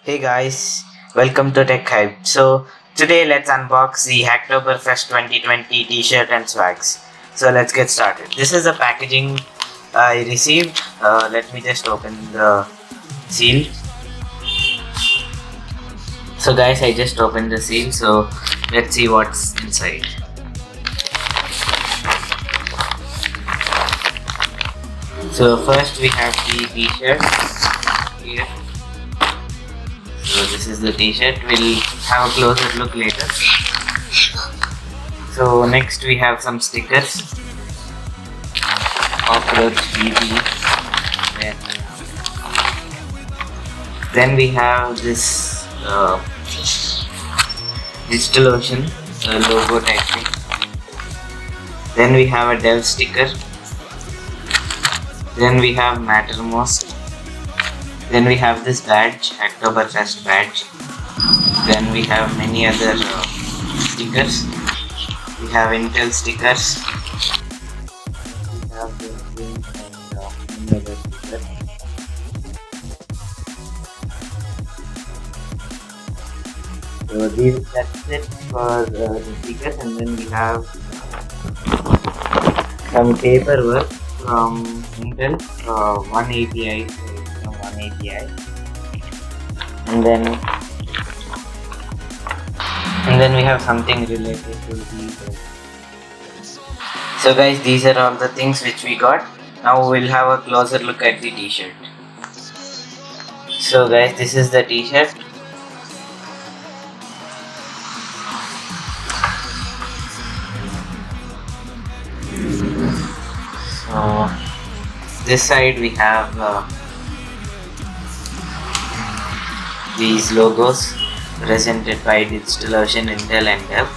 Hey guys, welcome to Tech Hype. So today let's unbox the Hacktoberfest 2020 t-shirt and swags. So let's get started. This is the packaging I received. Let me just open the seal. So guys, I just opened the seal. So let's see what's inside. So first we have the t-shirt here. So this is the t-shirt. We'll have a closer look later. So next we have some stickers. Cockroach BB. Then we have this digital ocean logo type thing. Then we have a Dev sticker. Then we have Mattermost. Then we have this badge, Hacktoberfest badge. Then we have many other stickers. We have Intel stickers. We have the games and other stickers. So that's it for the stickers, and then we have some paperwork from Intel, 180i. API, and then we have something related to these. So guys, these are all the things which we got. Now we'll have a closer look at the t-shirt. So guys, this is the t-shirt. So this side we have these logos presented by DigitalOcean, Intel and Dev.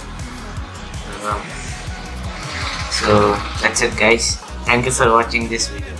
So that's it guys. Thank you for watching this video.